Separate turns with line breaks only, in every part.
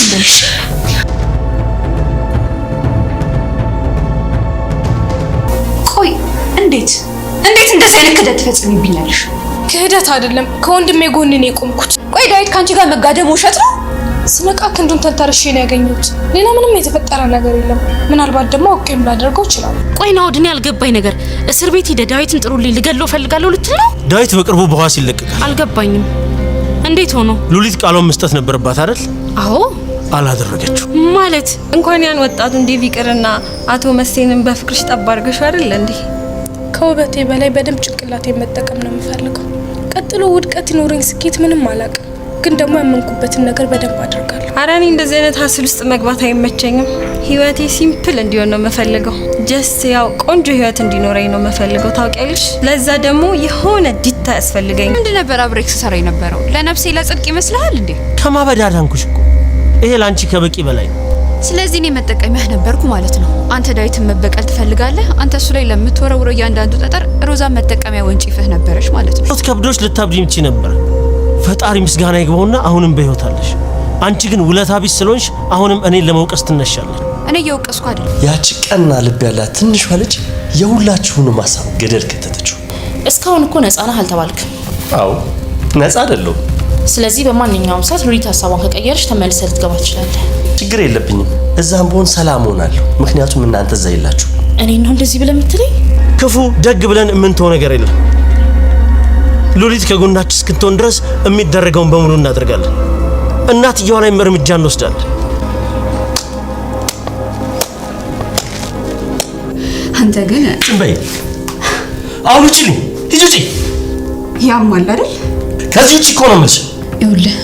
በልሽ። ቆይ እንዴት እንደዚህ አይነት ክህደት ትፈጽሚብኛለሽ?
ክህደት አይደለም ከወንድሜ ጎን ነው የቆምኩት።
ቆይ ዳዊት ካንቺ ጋር መጋደም ውሸት ነው?
ስነቃ ክንዱን ተንተርሼ ነው ያገኘሁት። ሌላ ምንም የተፈጠረ ነገር የለም። ምናልባት ደግሞ አውቄም ላደርገው ይችላል።
ቆይ ናኦድ፣ እኔ ያልገባኝ ነገር እስር ቤት ሄደ ዳዊትን ጥሩልኝ ልገለው ፈልጋለሁ ልትል ነው?
ዳዊት በቅርቡ በዋስ ይለቀቃል።
አልገባኝም። እንዴት ሆኖ?
ሉሊት ቃሏን መስጠት ነበረባት አይደል?
አዎ።
አላደረገችው
ማለት
እንኳን ያን ወጣቱን ዴቭ ይቅርና አቶ መሴንን በፍቅርሽ ጠብ አድርገሽ አይደል እንዴ?
ከውበቴ በላይ በደንብ ጭንቅላቴን መጠቀም ነው የምፈልገው። ቀጥሎ ውድቀት ይኖረኝ ስኬት ምንም አላውቅም፣ ግን ደግሞ ያመንኩበትን ነገር በደንብ አደርጋለሁ።
ኧረ እኔ እንደዚህ አይነት ሀስል ውስጥ መግባት አይመቸኝም። ህይወቴ ሲምፕል እንዲሆን ነው የምፈልገው። ጀስት ያው ቆንጆ ህይወት እንዲኖረኝ ነው የምፈልገው ታውቂያለሽ። ለዛ ደግሞ የሆነ ዲታ ያስፈልገኝ።
ምንድን ነበር አብሬክ ሰራ የነበረው? ለነፍሴ ለጽድቅ ይመስልሃል እንዴ?
ከማበድ አዳንኩሽ እኮ። ይሄ ላንቺ ከበቂ በላይ ነው።
ስለዚህ እኔ መጠቀሚያህ ነበርኩ ማለት ነው። አንተ ዳዊትን መበቀል ትፈልጋለህ። አንተ እሱ ላይ ለምትወረውረው እያንዳንዱ ጠጠር ሮዛን መጠቀሚያ ወንጭፍህ ነበረች ማለት ነው።
ከብዶች ልታብጂ ምቺ ነበር። ፈጣሪ ምስጋና ይግባውና አሁንም በህይወት አለሽ። አንቺ ግን ውለታ ቢስ ስለሆንሽ አሁንም እኔን ለመውቀስ ትነሻለሽ።
እኔ እየወቀስኩ አይደል።
ያቺ ቀና ልብ ያላት ትንሿ ልጅ የሁላችሁንም ሀሳብ ገደል ከተተችው።
እስካሁን እኮ ነፃ ነህ አልተባልክም?
አዎ ነፃ አይደለሁም።
ስለዚህ በማንኛውም ሰዓት ሉሊት ሀሳቧን ከቀየረች ተመልሰህ ልትገባ ትችላለህ።
ችግር የለብኝም። እዛም ብሆን ሰላም ሆናለሁ። ምክንያቱም እናንተ እዛ የላችሁ።
እኔ ነው እንደዚህ ብለህ የምትለኝ?
ክፉ ደግ ብለን የምንተው ነገር የለም። ሉሊት ከጎናችን እስክትሆን ድረስ የሚደረገውን በሙሉ እናደርጋለን። እናትየዋ ላይ እርምጃ እንወስዳለን።
አንተ ግን
በይ አሁን ውጪልኝ። ሂጂ ውጪ።
ያማል አይደል?
ከዚህ ውጪ እኮ ነው የምልሽ።
ይኸውልህ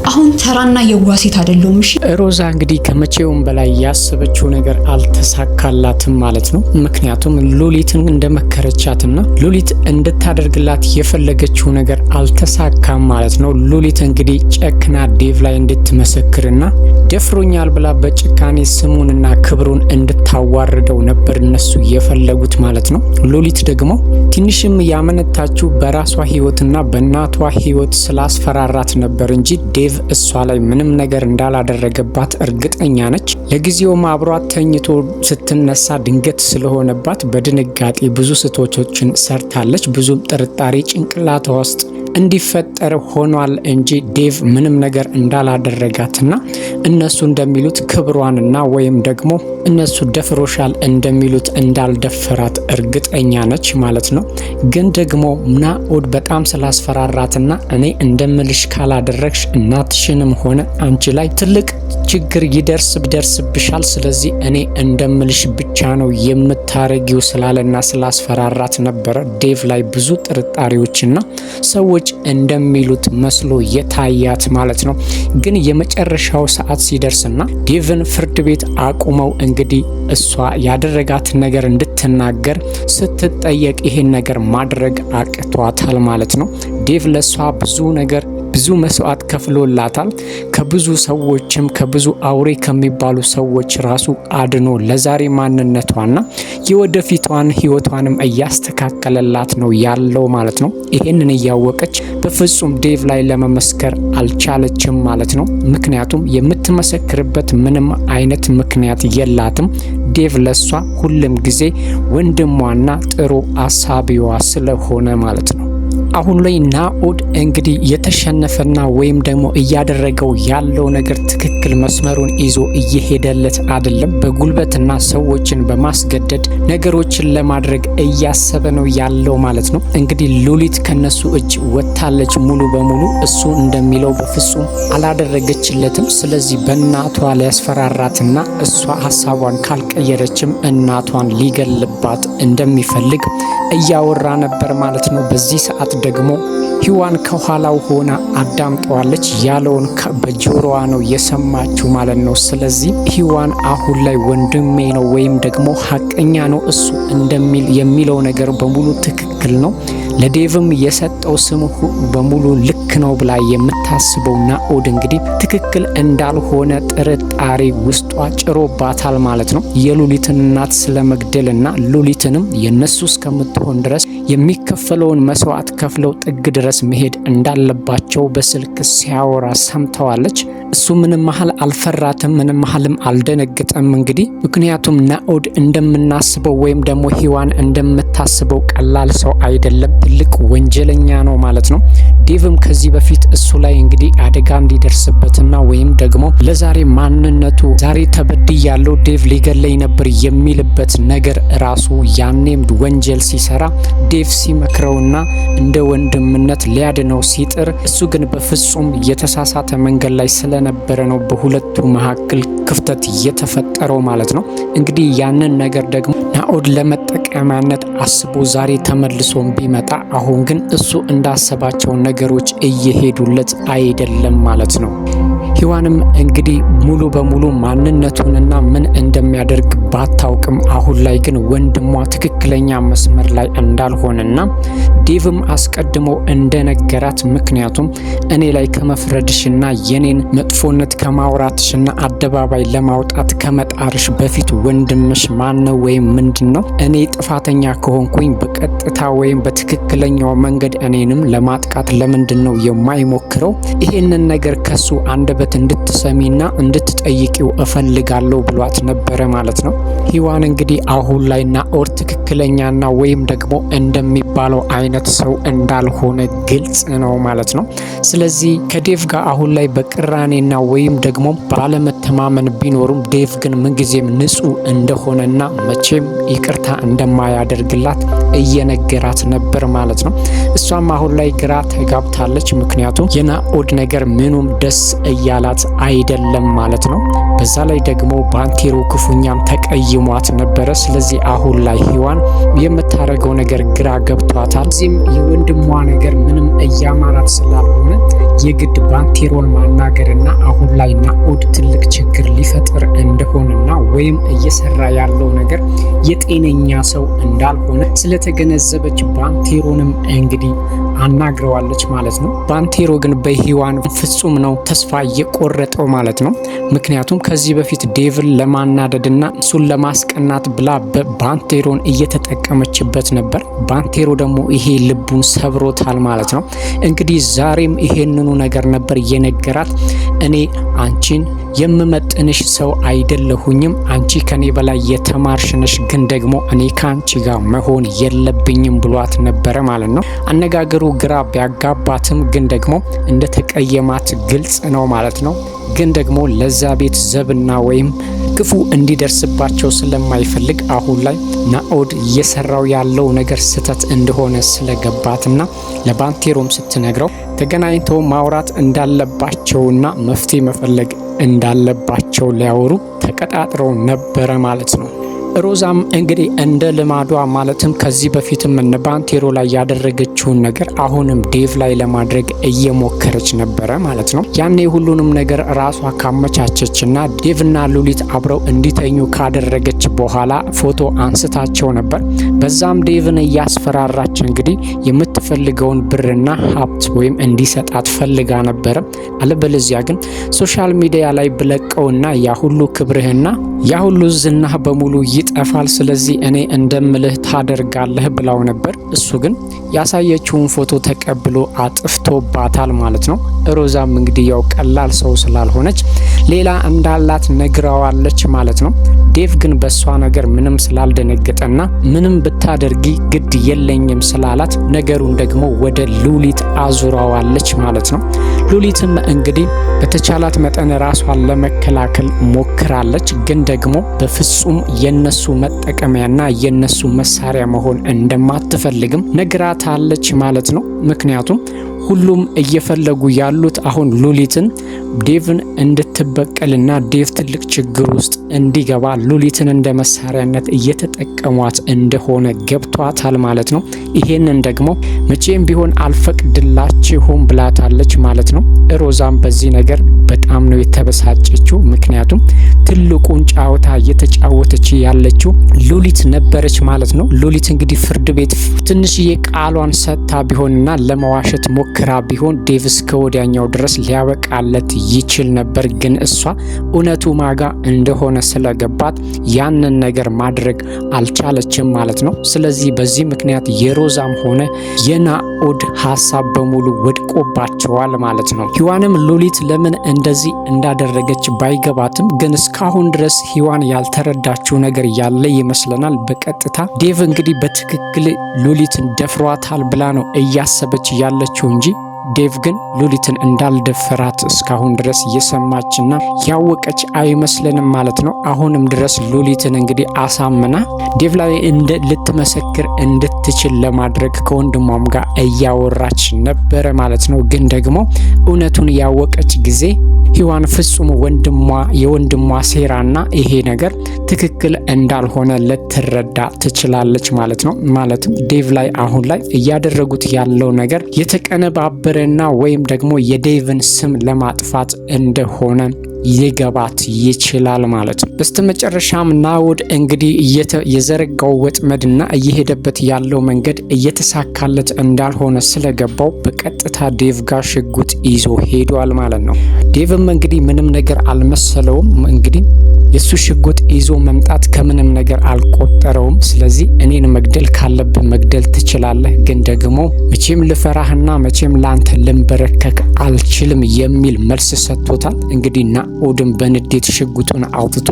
አሁን ተራና የዋሴት አይደለም። እሺ
ሮዛ እንግዲህ ከመቼውም በላይ ያሰበችው ነገር አልተሳካላትም ማለት ነው። ምክንያቱም ሉሊትን እንደመከረቻትና ሉሊት እንድታደርግላት የፈለገችው ነገር አልተሳካም ማለት ነው። ሉሊት እንግዲህ ጨክና ዴቭ ላይ እንድትመሰክርና ደፍሮኛል ብላ በጭካኔ ስሙንና ክብሩን እንድታዋርደው ነበር እነሱ የፈለጉት ማለት ነው። ሉሊት ደግሞ ትንሽም ያመነታችው በራሷ ህይወትና በእናቷ ህይወት ስላስፈራራት ነበር እንጂ ዴቭ እሷ ላይ ምንም ነገር እንዳላደረገባት እርግጠኛ ነች። ለጊዜውም አብሯት ተኝቶ ስትነሳ ድንገት ስለሆነባት በድንጋጤ ብዙ ስህተቶችን ሰርታለች። ብዙም ጥርጣሬ ጭንቅላቷ ውስጥ እንዲፈጠር ሆኗል እንጂ ዴቭ ምንም ነገር እንዳላደረጋትና እነሱ እንደሚሉት ክብሯንና ወይም ደግሞ እነሱ ደፍሮሻል እንደሚሉት እንዳልደፈራት እርግጠኛ ነች ማለት ነው። ግን ደግሞ ናኦድ በጣም ስላስፈራራትና እኔ እንደምልሽ ካላደረግሽ እናትሽንም ሆነ አንቺ ላይ ትልቅ ችግር ይደርስብሻል፣ ስለዚህ እኔ እንደምልሽ ብቻ ነው የምታረጊው ስላለና ስላስፈራራት ነበረ ዴቭ ላይ ብዙ ጥርጣሬዎችና ሰዎች እንደሚሉት መስሎ የታያት ማለት ነው። ግን የመጨረሻው ሰዓት ሲደርስና ዴቭን ፍርድ ቤት አቁመው እንግዲህ እሷ ያደረጋትን ነገር እንድትናገር ስትጠየቅ ይሄን ነገር ማድረግ አቅቷታል ማለት ነው። ዴቭ ለሷ ብዙ መስዋዕት ከፍሎላታል። ከብዙ ሰዎችም ከብዙ አውሬ ከሚባሉ ሰዎች ራሱ አድኖ ለዛሬ ማንነቷና የወደፊቷን ህይወቷንም እያስተካከለላት ነው ያለው ማለት ነው። ይሄንን እያወቀች በፍጹም ዴቭ ላይ ለመመስከር አልቻለችም ማለት ነው። ምክንያቱም የምትመሰክርበት ምንም አይነት ምክንያት የላትም። ዴቭ ለሷ ሁሉም ጊዜ ወንድሟና ጥሩ አሳቢዋ ስለሆነ ማለት ነው። አሁን ላይ ናኦድ እንግዲህ የተሸነፈና ወይም ደግሞ እያደረገው ያለው ነገር ትክክል መስመሩን ይዞ እየሄደለት አይደለም። በጉልበትና ሰዎችን በማስገደድ ነገሮችን ለማድረግ እያሰበ ነው ያለው ማለት ነው። እንግዲህ ሉሊት ከነሱ እጅ ወጥታለች ሙሉ በሙሉ። እሱ እንደሚለው በፍጹም አላደረገችለትም። ስለዚህ በእናቷ ሊያስፈራራትና እሷ ሀሳቧን ካልቀየረችም እናቷን ሊገልባት እንደሚፈልግ እያወራ ነበር ማለት ነው። በዚህ ሰዓት ደግሞ ሂዋን ከኋላው ሆና አዳምጠዋለች። ያለውን በጆሮዋ ነው የሰማችው ማለት ነው። ስለዚህ ሂዋን አሁን ላይ ወንድሜ ነው ወይም ደግሞ ሀቀኛ ነው እሱ እንደሚል የሚለው ነገር በሙሉ ትክክል ነው፣ ለዴቭም የሰጠው ስም በሙሉ ልክ ነው ብላ የምታስበው ናኦድ እንግዲህ ትክክል እንዳልሆነ ጥርጣሬ ውስጧ ጭሮባታል ማለት ነው። የሉሊትን እናት ስለመግደልና ሉሊትንም የነሱ እስከምትሆን ድረስ የሚከፈለውን መስዋዕት ከፍለው ጥግ ድረስ መሄድ እንዳለባቸው በስልክ ሲያወራ ሰምተዋለች። እሱ ምንም መሃል አልፈራትም፣ ምንም መሃልም አልደነገጠም። እንግዲህ ምክንያቱም ናኦድ እንደምናስበው ወይም ደግሞ ሂዋን እንደምታስበው ቀላል ሰው አይደለም፣ ትልቅ ወንጀለኛ ነው ማለት ነው። ዴቭም ከዚህ በፊት እሱ ላይ እንግዲህ አደጋ እንዲደርስበትና ወይም ደግሞ ለዛሬ ማንነቱ ዛሬ ተበድያለሁ ዴቭ ሊገለኝ ነበር የሚልበት ነገር ራሱ ያኔም ወንጀል ሲሰራ ዴቭ ሲመክረውና እንደ ወንድምነት ሊያድነው ሲጥር እሱ ግን በፍጹም የተሳሳተ መንገድ ላይ ስለነበረ ነው በሁለቱ መካከል ክፍተት የተፈጠረው ማለት ነው። እንግዲህ ያንን ነገር ደግሞ ናኦድ ለመጠቀሚያነት አስቦ ዛሬ ተመልሶም ቢመጣ አሁን ግን እሱ እንዳሰባቸው ነገሮች እየሄዱለት አይደለም ማለት ነው። ሂዋንም እንግዲህ ሙሉ በሙሉ ማንነቱንና ምን እንደሚያደርግ ባታውቅም አሁን ላይ ግን ወንድሟ ትክክለኛ መስመር ላይ እንዳልሆነና ዴቭም አስቀድሞ እንደነገራት ምክንያቱም እኔ ላይ ከመፍረድሽና የኔን መጥፎነት ከማውራትሽና አደባባይ ለማውጣት ከመጣርሽ በፊት ወንድምሽ ማነው ወይም ምንድነው? እኔ ጥፋተኛ ከሆንኩኝ በቀጥታ ወይም በትክክለኛው መንገድ እኔንም ለማጥቃት ለምንድነው የማይሞክረው? ይሄንን ነገር ከሱ አንደበት እንድትሰሚና እንድትጠይቂው እፈልጋለሁ ብሏት ነበረ ማለት ነው። ሂዋን እንግዲህ አሁን ላይ ናኦድ ትክክለኛና ወይም ደግሞ እንደሚባለው አይነት ሰው እንዳልሆነ ግልጽ ነው ማለት ነው። ስለዚህ ከዴቭ ጋር አሁን ላይ በቅራኔና ወይም ደግሞ ባለመተማመን ቢኖሩም ዴቭ ግን ምንጊዜም ንጹህ እንደሆነና መቼም ይቅርታ እንደማያደርግላት እየነገራት ነበር ማለት ነው። እሷም አሁን ላይ ግራ ተጋብታለች። ምክንያቱም የናኦድ ነገር ምኑም ደስ እያላት አይደለም ማለት ነው። በዛ ላይ ደግሞ ባንቴሮ ክፉኛም ተቀይሟት ነበረ። ስለዚህ አሁን ላይ ሂዋን የምታደርገው ነገር ግራ ገብቷታል። እዚህም የወንድሟ ነገር ምንም እያማራት ስላልሆነ የግድ ባንቴሮን ማናገርና አሁን ላይ ናኦድ ትልቅ ችግር ሊፈጥር እንደሆነና ወይም እየሰራ ያለው ነገር የጤነኛ ሰው እንዳልሆነ ስለተገነዘበች ባንቴሮንም እንግዲህ አናግረዋለች ማለት ነው። ባንቴሮ ግን በሂዋን ፍጹም ነው ተስፋ እየቆረጠው ማለት ነው። ምክንያቱም ከዚህ በፊት ዴቭን ለማናደድና እሱን ለማስቀናት ብላ ባንቴሮን እየተጠቀመችበት ነበር። ባንቴሮ ደግሞ ይሄ ልቡን ሰብሮታል ማለት ነው። እንግዲህ ዛሬም ይሄንኑ ነገር ነበር የነገራት። እኔ አንቺን የምመጥንሽ ሰው አይደለሁኝም፣ አንቺ ከኔ በላይ የተማርሽ ነሽ፣ ግን ደግሞ እኔ ከአንቺ ጋር መሆን የለብኝም ብሏት ነበረ ማለት ነው። አነጋገሩ ግራ ቢያጋባትም ግን ደግሞ እንደተቀየማት ግልጽ ነው ማለት ነው። ግን ደግሞ ለዛ ቤት ዘብና ወይም ክፉ እንዲደርስባቸው ስለማይፈልግ አሁን ላይ ናኦድ እየሰራው ያለው ነገር ስህተት እንደሆነ ስለገባትና ለባንቴሮም ስትነግረው ተገናኝተው ማውራት እንዳለባቸውና መፍትሄ መፈለግ እንዳለባቸው ሊያወሩ ተቀጣጥረው ነበረ ማለት ነው። ሮዛም እንግዲህ እንደ ልማዷ ማለትም ከዚህ በፊትም እነ ባንቴሮ ላይ ያደረገችውን ነገር አሁንም ዴቭ ላይ ለማድረግ እየሞከረች ነበረ ማለት ነው። ያኔ ሁሉንም ነገር ራሷ ካመቻቸችና ዴቭና ሉሊት አብረው እንዲተኙ ካደረገች በኋላ ፎቶ አንስታቸው ነበር። በዛም ዴቭን እያስፈራራች እንግዲህ የምትፈልገውን ብርና ሀብት ወይም እንዲሰጣት ፈልጋ ነበረ። አለበለዚያ ግን ሶሻል ሚዲያ ላይ ብለቀውና ያ ሁሉ ክብርህና ያ ሁሉ ዝናህ በሙሉ ይጠፋል፣ ስለዚህ እኔ እንደምልህ ታደርጋለህ ብላው ነበር። እሱ ግን ያሳየችውን ፎቶ ተቀብሎ አጥፍቶባታል ማለት ነው። ሮዛም እንግዲህ ያው ቀላል ሰው ስላልሆነች ሌላ እንዳላት ነግራዋለች ማለት ነው። ዴቭ ግን በሷ ነገር ምንም ስላልደነገጠና ምንም ብታደርጊ ግድ የለኝም ስላላት ነገሩን ደግሞ ወደ ሉሊት አዙራዋለች ማለት ነው። ሉሊትም እንግዲህ በተቻላት መጠን ራሷን ለመከላከል ሞክራለች፣ ግን ደግሞ በፍጹም የነሱ መጠቀሚያና የነሱ መሳሪያ መሆን እንደማትፈልግም ነግራታለች ማለት ነው። ምክንያቱም ሁሉም እየፈለጉ ያሉት አሁን ሉሊትን ዴቭን እንድትበቀልና ዴቭ ትልቅ ችግር ውስጥ እንዲገባ ሉሊትን እንደ መሳሪያነት እየተጠቀሟት እንደሆነ ገብቷታል ማለት ነው። ይሄንን ደግሞ መቼም ቢሆን አልፈቅድላችሁም ብላታለች ማለት ነው። ሮዛም በዚህ ነገር በጣም ነው የተበሳጨችው። ምክንያቱም ትልቁን ጫወታ እየተጫወተች ያለችው ሉሊት ነበረች ማለት ነው። ሉሊት እንግዲህ ፍርድ ቤት ትንሽዬ ቃሏን ሰጥታ ቢሆንና ለመዋሸት ሞክራ ቢሆን ዴቭ እስከ ወዲያኛው ድረስ ሊያበቃለት ይችል ነበር። ግን እሷ እውነቱ ማጋ እንደሆነ ስለገባት ያንን ነገር ማድረግ አልቻለችም ማለት ነው። ስለዚህ በዚህ ምክንያት የሮዛም ሆነ የናኦድ ሀሳብ በሙሉ ወድቆባቸዋል ማለት ነው። ሂዋንም ሉሊት ለምን እንደዚህ እንዳደረገች ባይገባትም ግን እስካሁን ድረስ ሂዋን ያልተረዳችው ነገር ያለ ይመስለናል። በቀጥታ ዴቭ እንግዲህ በትክክል ሉሊትን ደፍሯታል ብላ ነው እያሰበች ያለችው እንጂ ዴቭ ግን ሉሊትን እንዳልደፈራት እስካሁን ድረስ እየሰማችና ያወቀች አይመስለንም ማለት ነው። አሁንም ድረስ ሉሊትን እንግዲህ አሳምና ዴቭ ላይ ልትመሰክር እንድትችል ለማድረግ ከወንድሟም ጋር እያወራች ነበረ ማለት ነው። ግን ደግሞ እውነቱን ያወቀች ጊዜ ሂዋን ፍጹም የወንድሟ ሴራና ይሄ ነገር ትክክል እንዳልሆነ ልትረዳ ትችላለች ማለት ነው። ማለትም ዴቭ ላይ አሁን ላይ እያደረጉት ያለው ነገር የተቀነባበረና ወይም ደግሞ የዴቭን ስም ለማጥፋት እንደሆነ ሊገባት ይችላል ማለት ነው። በስተመጨረሻም ናኦድ እንግዲህ የዘረጋው ወጥመድና እየሄደበት ያለው መንገድ እየተሳካለት እንዳልሆነ ስለገባው በቀጥታ ዴቭ ጋር ሽጉጥ ይዞ ሄዷል ማለት ነው። ዴቭም እንግዲህ ምንም ነገር አልመሰለውም። እንግዲህ የሱ ሽጉጥ ይዞ መምጣት ከምንም ነገር አልቆጠረውም። ስለዚህ እኔን መግደል ካለብህ መግደል ትችላለህ፣ ግን ደግሞ መቼም ልፈራህና መቼም ላንተ ልንበረከክ አልችልም የሚል መልስ ሰጥቶታል። እንግዲህ ናኦድም በንዴት ሽጉጡን አውጥቶ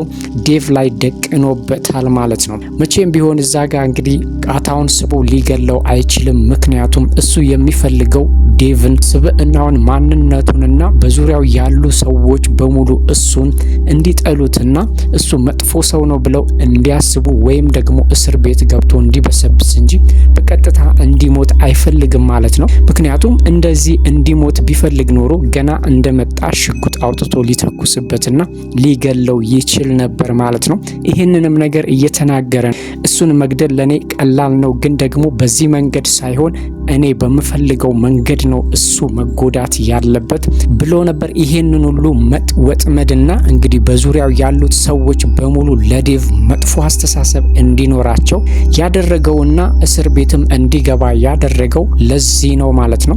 ዴቭ ላይ ደቅኖበታል ማለት ነው። መቼም ቢሆን እዛ ጋር እንግዲህ ቃታውን ስቦ ሊገለው አይችልም። ምክንያቱም እሱ የሚፈልገው ዴቭን ስብዕናውን፣ ማንነቱንና በዙሪያው ያሉ ሰዎች በሙሉ እሱን እንዲጠሉትና እሱ መጥፎ ሰው ነው ብለው እንዲያስቡ ወይም ደግሞ እስር ቤት ገብቶ እንዲበሰብስ እንጂ በቀጥታ እንዲሞት አይፈልግም ማለት ነው። ምክንያቱም እንደዚህ እንዲሞት ቢፈልግ ኖሮ ገና እንደመጣ ሽጉጥ አውጥቶ ሊተኩስበትና ሊገለው ይችል ነበር ማለት ነው። ይህንንም ነገር እየተናገረ እሱን መግደል ለኔ ቀላል ነው፣ ግን ደግሞ በዚህ መንገድ ሳይሆን እኔ በምፈልገው መንገድ ነው እሱ መጎዳት ያለበት ብሎ ነበር። ይሄንን ሁሉ ወጥመድና እንግዲህ በዙሪያው ያሉት ሰዎች በሙሉ ለዴቭ መጥፎ አስተሳሰብ እንዲኖራቸው ያደረገውና እስር ቤትም እንዲገባ ያደረገው ለዚህ ነው ማለት ነው።